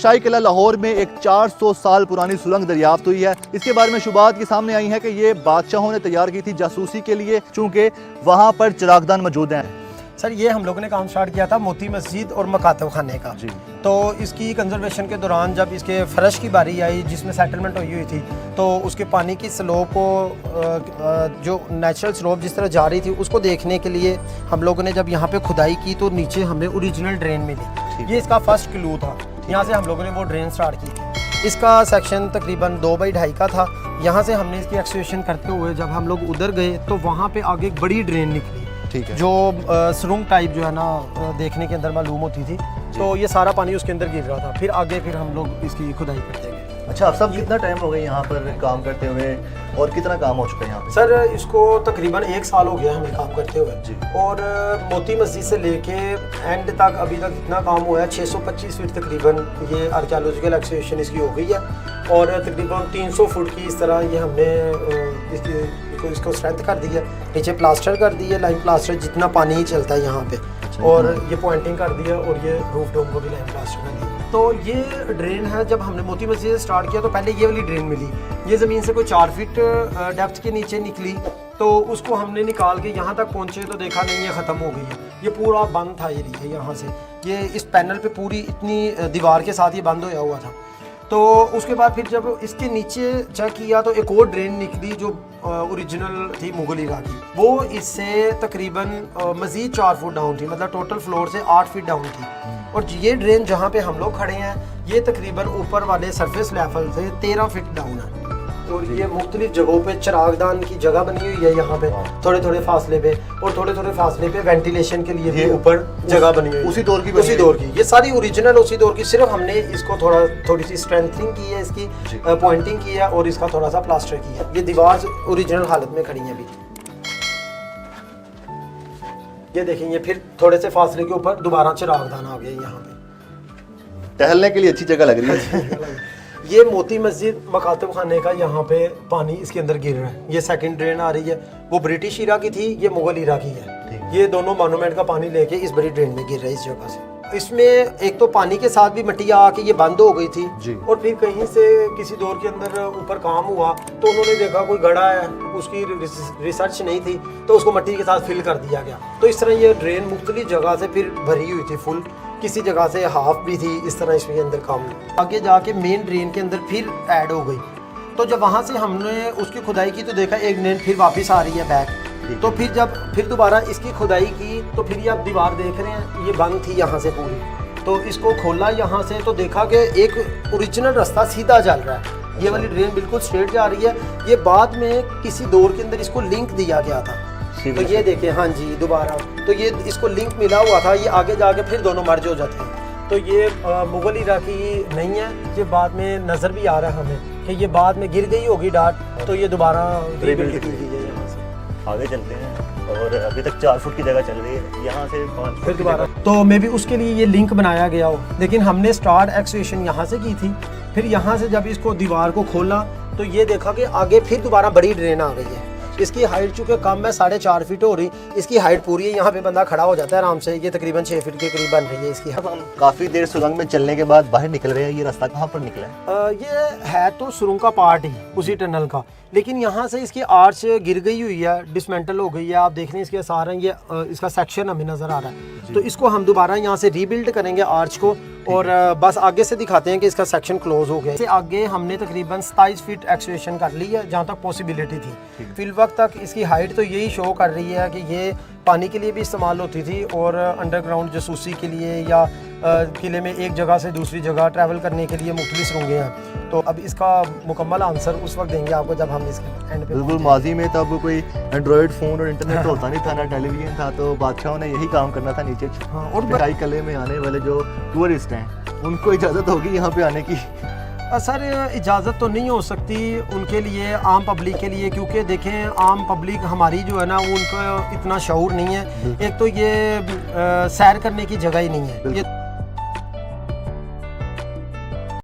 शाही किला लाहौर में एक 400 साल पुरानी सुरंग दरियाफ्त हुई है। इसके बारे में शुबात के सामने आई हैं कि ये बादशाहों ने तैयार की थी जासूसी के लिए, चूँकि वहाँ पर चिरागदान मौजूद हैं। सर ये हम लोगों ने काम स्टार्ट किया था मोती मस्जिद और मकातब खाने का जी। तो इसकी कंजर्वेशन के दौरान जब इसके फर्श की बारी आई जिसमें सेटलमेंट हुई थी, तो उसके पानी की स्लोप को जो नेचुरल स्लोप जिस तरह जा रही थी उसको देखने के लिए हम लोगों ने जब यहाँ पे खुदाई की तो नीचे हमें ओरिजिनल ड्रेन मिली। ये इसका फर्स्ट क्लू था, यहाँ से हम लोगों ने वो ड्रेन स्टार्ट की थी। इसका सेक्शन तकरीबन 2x2.5 का था। यहाँ से हमने इसकी एक्सकेवेशन करते हुए जब हम लोग उधर गए तो वहाँ पे आगे एक बड़ी ड्रेन निकली, ठीक है, जो सुरंग टाइप जो है ना देखने के अंदर मालूम होती थी। तो ये सारा पानी उसके अंदर गिर रहा था। फिर आगे फिर हम लोग इसकी खुदाई करते गए। अच्छा, आप सब कितना टाइम हो गया यहाँ पर काम करते हुए और कितना काम हो चुका है यहाँ पे? सर इसको तकरीबन 1 साल हो गया हमें काम करते हुए जी। और मोती मस्जिद से लेके एंड तक अभी तक इतना काम हुआ है, 625 फीट तकरीबन ये आर्कियोलॉजिकल एक्सकेवेशन इसकी हो गई है। और तकरीबन 300 फुट की इस तरह ये हमने इसको स्ट्रेंथ कर दी है। नीचे प्लास्टर कर दी है, लाइन प्लास्टर जितना पानी ही चलता है यहाँ पे। और ये पॉइंटिंग कर दिया और ये रूफ डोम को भी लाइन प्लास्टर कर दिया। तो ये ड्रेन है, जब हमने मोती मस्जिद से स्टार्ट किया तो पहले ये वाली ड्रेन मिली। ये ज़मीन से कोई 4 फीट डेप्थ के नीचे निकली, तो उसको हमने निकाल के यहाँ तक पहुँचे तो देखा नहीं ये ख़त्म हो गई है। ये पूरा बंद था, ये देखिए यहाँ से ये इस पैनल पे पूरी इतनी दीवार के साथ ये बंद होया हुआ था। तो उसके बाद फिर जब इसके नीचे चेक किया तो एक और ड्रेन निकली जो ओरिजिनल थी मुगल इरा की। वो इससे तकरीबन मज़ीद 4 फुट डाउन थी, मतलब टोटल फ्लोर से 8 फीट डाउन थी। और ये ड्रेन जहाँ पे हम लोग खड़े हैं ये तकरीबन ऊपर वाले सरफेस लेवल से 13 फीट डाउन है। और ये मुख्तलिफ जगहों पे चिरागदान की जगह बनी हुई है यहाँ पे, थोड़े थोड़े फासले पे, और थोड़े थोड़े फासले पे वेंटिलेशन के लिए भी ऊपर जगह बनी हुई है। उसी दौर की ये सारी ओरिजिनल उसी दौर की, सिर्फ हमने इसको थोड़ी सी स्ट्रेंथनिंग की है, इसकी पॉइंटिंग की है और इसका थोड़ा सा प्लास्टर किया है। ये दीवार ओरिजिनल हालत में खड़ी है अभी। ये देखेंगे फिर थोड़े से फासले के ऊपर दोबारा चिरागदान आ गया यहाँ पे। टहलने के लिए अच्छी जगह लग रही है। ये मोती मस्जिद मकातब खाने का यहाँ पे पानी इसके अंदर गिर रहा है। ये सेकंड ड्रेन आ रही है, वो ब्रिटिश इरा की थी, ये मुगल इरा की है। ये दोनों मॉन्यूमेंट का पानी लेके इस बड़ी ड्रेन में गिर रहा है इस जगह से। इसमें एक तो पानी के साथ भी मिट्टी आके ये बंद हो गई थी जी। और फिर कहीं से किसी दौर के अंदर ऊपर काम हुआ तो उन्होंने देखा कोई गड़ा है, उसकी रिसर्च नहीं थी तो उसको मिट्टी के साथ फिल कर दिया गया। तो इस तरह ये ड्रेन मुख्तलिफ जगह से फिर भरी हुई थी फुल, किसी जगह से हाफ भी थी, इस तरह इसके अंदर काम आगे जाके मेन ड्रेन के अंदर फिर ऐड हो गई। तो जब वहाँ से हमने उसकी खुदाई की तो देखा एक ड्रेन फिर वापस आ रही है बैक। तो फिर दोबारा इसकी खुदाई की तो फिर ये आप दीवार देख रहे हैं ये बंद थी यहाँ से पूरी। तो इसको खोला यहाँ से तो देखा कि एक ओरिजिनल रास्ता सीधा चल रहा है। ये वाली ड्रेन बिल्कुल स्ट्रेट जा रही है। ये बाद में किसी दौर के अंदर इसको लिंक दिया गया था। तो ये देखें, हाँ जी दोबारा, तो ये इसको लिंक मिला हुआ था, ये आगे जाके फिर दोनों मर्ज हो जाते हैं। तो ये मुगल इरा की नहीं है, ये बाद में नज़र भी आ रहा है हमें कि ये बाद में गिर गई होगी डाट, तो ये दोबारा रिबिल्ड की गई है। यहाँ से आगे चलते हैं और अभी तक 4 फुट की जगह चल रही है, यहाँ से 5 फुट फिर दोबारा। तो मे भी उसके लिए ये लिंक बनाया गया हो, लेकिन हमने स्टार्ट एक्सकेवेशन यहाँ से की थी। फिर यहाँ से जब इसको दीवार को खोला तो ये देखा कि आगे फिर दोबारा बड़ी ड्रेन आ गई है। इसकी हाइट चूँकि कम है, 4.5 फीट हो रही, इसकी हाइट पूरी है। यहाँ पे बंदा खड़ा हो जाता है आराम से। ये तकरीबन 6 फीट के करीब बन रही है इसकी। अब हम काफ़ी देर सुरंग में चलने के बाद बाहर निकल रहे हैं। ये रास्ता कहाँ पर निकला है? ये है तो सुरंग का पार्ट ही उसी टनल का, लेकिन यहाँ से इसकी आर्च गिर गई हुई है, डिसमेंटल हो गई है। आप देख रहे हैं इसके आसार हैं, ये इसका सेक्शन हमें नज़र आ रहा है। तो इसको हम दोबारा यहाँ से रीबिल्ड करेंगे आर्च को, और बस आगे से दिखाते हैं कि इसका सेक्शन क्लोज हो गया। इससे आगे हमने तकरीबन 27 फीट एक्सकेवेशन कर ली है जहाँ तक पॉसिबिलिटी थी। फिल वक्त तक इसकी हाइट तो यही शो कर रही है कि ये पानी के लिए भी इस्तेमाल होती थी और अंडरग्राउंड जासूसी के लिए या किले में एक जगह से दूसरी जगह ट्रैवल करने के लिए मुख्तलिफ सुरंगें हैं। तो अब इसका मुकम्मल आंसर उस वक्त देंगे आपको जब हम इसके एंड पे। बिल्कुल, माजी में तब कोई एंड्रॉयड फ़ोन और इंटरनेट होता नहीं था, ना टेलीविज़न था, तो बादशाहों ने यही काम करना था नीचे। हाँ, और शाही किले में आने वाले जो टूरिस्ट हैं उनको इजाज़त होगी यहाँ पे आने की? सर इजाज़त तो नहीं हो सकती उनके लिए, आम पब्लिक के लिए, क्योंकि देखें आम पब्लिक हमारी जो है ना उनका इतना शऊर नहीं है। एक तो ये सैर करने की जगह ही नहीं है। ये